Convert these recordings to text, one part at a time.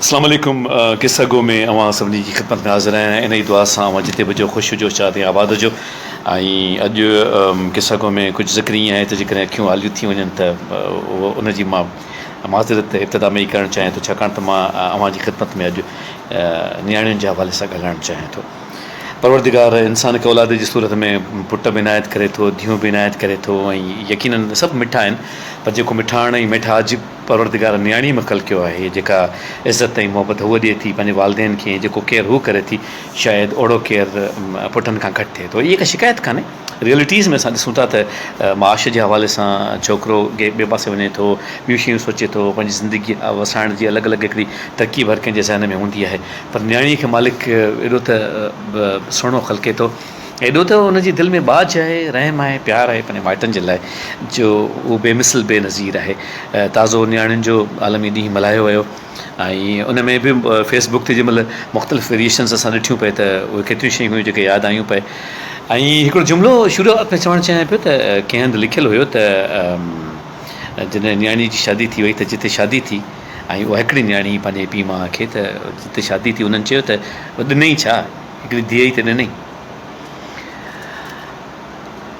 अस्सलाम वालेकुम। किस्सा गो में अवां सभिनी जी ख़िदमत में हाज़िर आहियां। इन जी दुआ सां अवां जिते बि जो ख़ुशि हुजो, शाद ऐं आबाद हुजो। ऐं अॼु किस्सा गो में कुझु ज़िक्र ईअं आहे त जेकॾहिं अखियूं आलियूं थी वञनि त उनजी मां माज़रत इब्तिदा में ई करणु चाहियां थो, छाकाणि त मां अवां जी ख़िदमत में अॼु नियाणियुनि जे हवाले सां ॻाल्हाइणु चाहियां थो। परवरदिगार इंसान खे औलाद जी सूरत में पुट बि इनायत करे थो, धीअ बि इनायत करे थो, ऐं यकीनन सभु मिठा आहिनि, पर जेको मिठाण ऐं मिठाज परवरदिगार नियाणीअ में कल कयो आहे, जेका इज़त ऐं मोहबत हूअ ॾिए थी पंहिंजे वालदेन खे, जेको केयर हू करे थी, शायदि ओहिड़ो केयर पुटनि खां घटि थिए थो। इहा का शिकायत कान्हे, रियलिटीज़ में असां ॾिसूं था त माश जे हवाले सां छोकिरो ॿिए पासे वञे थो, ॿियूं शयूं सोचे थो, पंहिंजी ज़िंदगी वसाइण जी अलॻि अलॻि हिकिड़ी तरक़ीब हर कंहिंजे ज़हन में हूंदी आहे, पर नियाणीअ खे मालिक एॾो त सुहिणो ख़लके थो, एॾो त हुनजी दिलि में बाज आहे, रहम आहे, प्यार आहे पंहिंजे माइटनि जे लाइ, जो उहो बेमिसल बेनज़ीर आहे। ताज़ो नियाणियुनि जो आलमी ॾींहुं मल्हायो वियो, ऐं उन में बि फेसबुक ते जंहिंमहिल मुख़्तलिफ़ वेरिएशन्स असां ॾिठियूं पए त उहे केतिरियूं शयूं हुयूं जेके यादि आयूं पए। ऐं हिकिड़ो जुमिलो शुरूआत में चवणु चाहियां पियो त कंहिं हंधि लिखियलु हुयो त जॾहिं नियाणी जी शादी थी वई त जिते शादी थी, ऐं उहा हिकिड़ी नियाणी पंहिंजे पीउ माउ खे, त जिते शादी थी उन्हनि चयो त ॾिनई छा, हिकिड़ी धीअ ई त ॾिनई।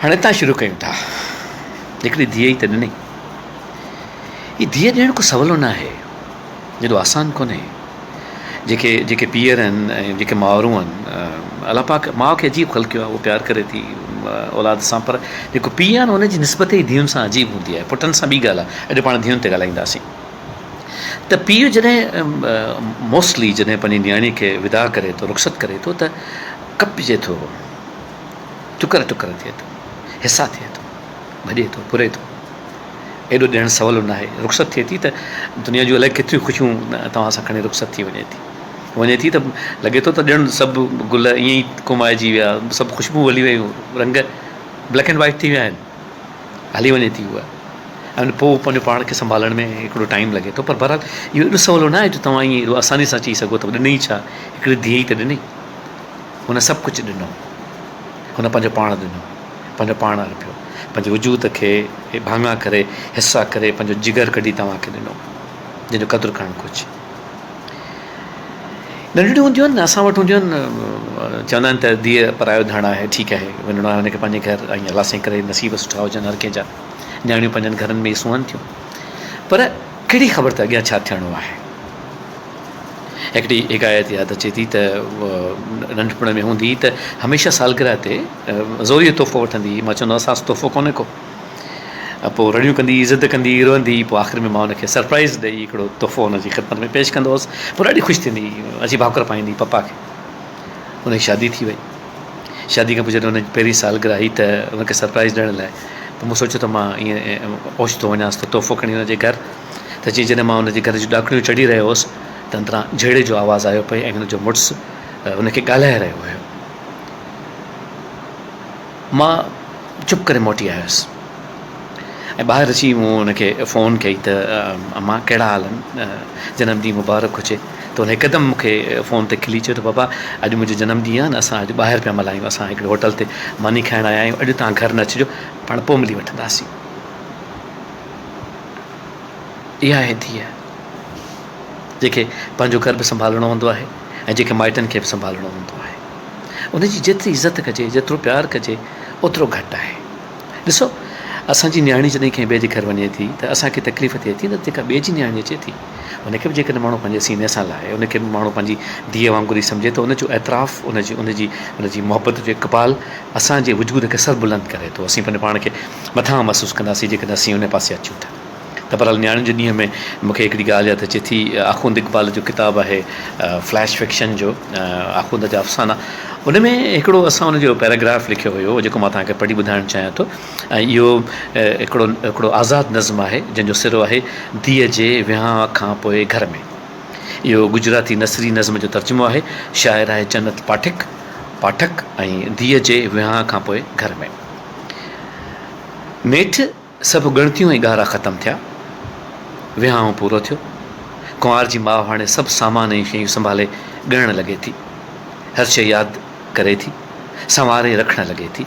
हाणे हितां शुरू कयूं था, हिकिड़ी धीअ ई त ॾिनई। हीअ धीअ ॾियणु को सवलो न आहे, हेॾो आसानु कोन्हे। जेके पीअर आहिनि ऐं जेके मावरूं आहिनि, अलाह पाक माउ खे अजीब ख़लक़ियो आहे, उहो प्यारु करे थी औलाद सां, पर जेको पीउ आहे न हुनजी निस्बत ई धीअयुनि सां अजीब हूंदी आहे। पुटनि सां ॿी ॻाल्हि आहे, अॼु पाण धीअयुनि ते ॻाल्हाईंदासीं। त पीउ जॾहिं मोस्टली जॾहिं पंहिंजी नियाणीअ खे विदा करे थो, रुख़्सत करे थो, त कपिजे थो, टुकर टुकर थिए थो, हिसा थिए थो, भॼे थो, पुरे थो। एॾो ॾियणु सवलो न आहे। रुख़्सत थिए थी त दुनिया जूं अलाए केतिरियूं ख़ुशियूं तव्हां सां खणी रुख़्सत थी वञे थी, त लॻे थो त ॼण सभु गुल ईअं ई कुमाइजी विया, सभु ख़ुशबू हली वियूं, रंग ब्लैक एंड वाइट थी विया आहिनि, हली वञे थी उहा, ऐं पोइ पंहिंजो पाण खे संभालण में हिकिड़ो टाइम लॻे थो। पर बहरहाल इहो एॾो सवलो न आहे जो तव्हां ईअं एॾो आसानी सां चई सघो त ॾिनई छा, हिकिड़ी धीअ ई त ॾिनई। हुन सभु कुझु ॾिनो, हुन पंहिंजो पाण ॾिनो, पंहिंजो पाण अर्पियो, पंहिंजे वजूद खे भाङा करे, हिसा करे, पंहिंजो जिगर कढी तव्हांखे ॾिनो, जंहिंजो क़दुरु करणु घुरिजे। नंढड़ियूं हूंदियूं आहिनि न, असां वटि हूंदियूं आहिनि, चवंदा आहिनि त धीअ परायो धाणा आहे, ठीकु आहे, वञिणो आहे हुनखे पंहिंजे घर, ऐं अलाह साईं करे नसीब सुठा हुजनि हर कंहिंजा, नियाणियूं पंहिंजनि घरनि में ई सुहनि थियूं, पर कहिड़ी ख़बर त अॻियां छा थियणो आहे। हिकिड़ी हिकायत यादि अचे थी त नंढपण में हूंदी त हमेशह सालगिरह ते ज़ोरीअ तोहफ़ो वठंदी हुई। मां चवंदो असां तोहफ़ो कोन्हे को, पोइ रड़ियूं कंदी, इज़त कंदी, रोअंदी, पोइ आख़िर में मां हुनखे सरप्राइज़ ॾेई हिकिड़ो तोहफ़ो हुनजी ख़िदमत में पेश कंदो हुउसि, पोइ ॾाढी ख़ुशि थींदी, अची भाकुर पाईंदी पप्पा खे। हुनजी शादी थी वई, शादी खां पोइ जॾहिं हुनजी पहिरीं सालगिरह आई त हुनखे सरप्राइज़ ॾियण लाइ पोइ मूं सोचियो त मां ईअं ओचितो वञांसि त तोहफ़ो खणी हुनजे घर, त चई जॾहिं मां हुनजे घर जी ॾाकणियूं चढ़ी रहियो हुउसि त अंदरां झेड़े जो आवाज़ु आयो पई, ऐं हुनजो मुड़ुसु हुनखे ॻाल्हाए रहियो हुयो। मां चुप करे मोटी आयुसि, ऐं ॿाहिरि अची मूं हुनखे फ़ोन कई त अम्मा कहिड़ा हाल आहिनि, जनमु ॾींहुं मुबारक हुजे। त हुन हिकदमि मूंखे फ़ोन ते खिली चयो त बाबा अॼु मुंहिंजो जनमु ॾींहुं आहे न, असां अॼु ॿाहिरि पिया मल्हायूं, असां हिकिड़े होटल ते मानी खाइण आया आहियूं, अॼु तव्हां घर न अचिजो, पाण पोइ मिली वठंदासीं। इहा आहे धीअ, जंहिंखे पंहिंजो घर बि संभालणो हूंदो आहे, ऐं जंहिंखे माइटनि खे बि संभालणो हूंदो आहे। उनजी जेतिरी इज़त कजे, जेतिरो प्यारु कजे, ओतिरो घटि आहे। ॾिसो, असांजी नियाणी जॾहिं कंहिं ॿिए जे घर वञे थी त असांखे तकलीफ़ थिए थी, न जेका ॿिए जी नियाणी अचे थी उनखे बि जेकॾहिं माण्हू पंहिंजे सीने सां लाहे, उनखे बि माण्हू पंहिंजी धीअ वांगुरु ई सम्झे, त उनजो एतिराफ़ु, उनजी मोहबत जो इक़बाल असांजे वजूद खे सर बुलंद करे थो। असीं पंहिंजे पाण खे मथां महसूसु कंदासीं जेकॾहिं असीं उन पासे अचूं था। त पर नियाणियुनि जे ॾींहं में मूंखे हिकिड़ी ॻाल्हि यादि अचे थी, आख़ुंद इक़बाल जो किताबु आहे फ्लैश फिक्शन जो, आख़ुंद जा अफ़साना, उन में हिकिड़ो असां हुनजो पैराग्राफ लिखियो हुयो जेको मां तव्हांखे पढ़ी ॿुधाइणु चाहियां थो। ऐं इहो हिकिड़ो आज़ादु नज़्म आहे जंहिंजो सिरो आहे धीअ जे विहांउ खां पोइ घर में। इहो गुजराती नसरी नज़्म जो तर्जुमो आहे, शाइर आहे जन्नत पाठक, ऐं धीअ जे विहांउ खां पोइ घर में। नेठि सभु ॻणतियूं ऐं ॻारा ख़तमु थिया, विहांउ पूरो थियो, कुंवार जी माउ हाणे सभु सामान ऐं शयूं संभाले ॻणणु लॻे थी, हर शइ यादि करे थी, संवारे रखणु लॻे थी,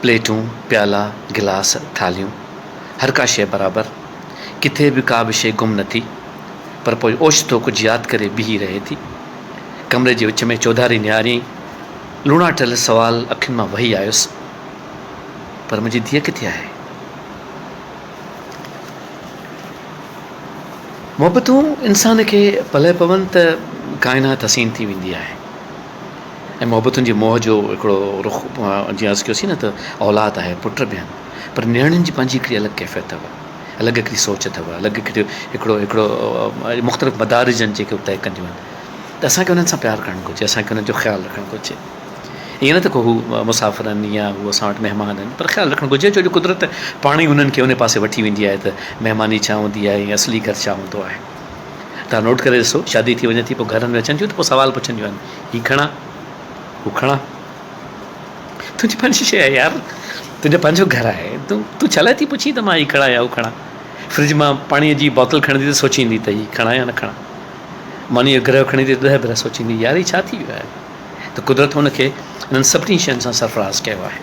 प्लेटूं, प्याला, गिलास, थालियूं, हर का शइ बराबरि, किथे बि का बि शइ गुम न थी, पर पोइ ओचितो कुझु यादि करे बीही रहे थी। कमरे जे विच में चौधारी निहारी, लूणा टल सुवाल अखियुनि मां वही आयुसि, पर मुंहिंजी धीअ किथे आहे? मोहबतूं इंसान खे पले पवनि त काइनात हसीन थी वेंदी आहे, ऐं मोहबतुनि जी मोह जो हिकिड़ो रुख जीअं अर्ज़ु कयोसीं न त औलाद आहे, पुट बि आहिनि, पर नियाणियुनि जी पंहिंजी हिकिड़ी अलॻि कैफ़ियत अथव, अलॻि हिकिड़ी सोच अथव, अलॻि हिकिड़ो मुख़्तलिफ़ मदारिजनि जेके तय कंदियूं आहिनि। त असांखे उन्हनि सां प्यारु करणु घुरिजे, असांखे उन्हनि जो ख़्यालु रखणु घुरिजे। ईअं न त को हू मुसाफ़िर आहिनि या हू असां वटि महिमान आहिनि, पर ख़्यालु रखणु घुरिजे, छो जो कुदरत पाण ई उन्हनि खे उन पासे वठी वेंदी आहे त महिमानी छा हूंदी आहे ऐं असली घर छा हूंदो आहे। तव्हां नोट करे ॾिसो, शादी थी वञे थी, पोइ घरनि में अचनि थियूं त पोइ सुवाल पुछंदियूं आहिनि, हीअ खणा, हू खणा, तुंहिंजी पंहिंजी शइ आहे यार, तुंहिंजो पंहिंजो घरु आहे, तूं छा लाइ थी पुछी त मां हीअ खणा या हू खणा? फ्रिज मां पाणीअ जी बोतल खणंदी त सोचींदी त हीअ खणा या न खणा, मानी जो ग्रह खणंदी त 10 भेरा सोचींदी यार हीअ छा थी वियो आहे। त कुदरत हुनखे इन्हनि सभिनी शयुनि सां सरफराज़ कयो आहे।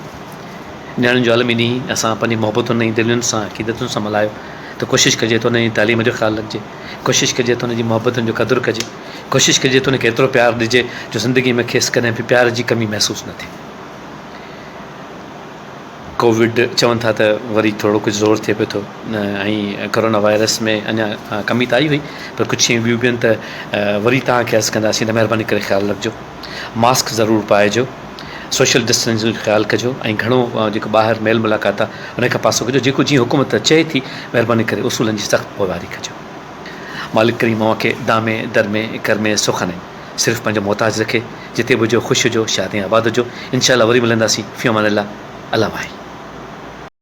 नियाणियुनि जो आलमी ॾींहुं असां पंहिंजी मोहबतुनि ऐं दिलयुनि सां अक़ीदतुनि सां मल्हायो, त कोशिशि कजे त हुनजी तालीम जो ख़्यालु रखिजे, कोशिशि कजे त हुनजी मोहबतुनि जो क़दुरु कजे, कोशिशि कजे त हुनखे एतिरो प्यारु ॾिजे जो ज़िंदगीअ में खेसि कॾहिं बि प्यार जी कमी महसूसु न थिए। कोविड चवनि था त वरी थोरो कुझु ज़ोर थिए पियो थो, ऐं कोरोना वायरस में अञा कमी त आई हुई, पर कुझु शयूं ॿियूं बि आहिनि त वरी तव्हांखे अर्ज़ु कंदासीं त महिरबानी करे ख़्यालु रखिजो, मास्क ज़रूरु पाइजो, सोशल डिस्टेंसिंग जो ख़्यालु कजो, ऐं घणो जेको ॿाहिरि मेल मुलाक़ात आहे उनखां पासो कजो, जेको जीअं हुकूमत चए थी महिरबानी करे उसूलनि जी सख़्तु पोइवारी कजो। मालिक करीम खे दामे दर में कर में सुख ने सिर्फ़ु पंहिंजो मोहताज रखे, जिते बि हुजो ख़ुशि हुजो, शादी आबाद हुजो। इंशाअल्लाह वरी मिलंदासीं। फ़ी अमान अल्लाह। अल्लाह भाई।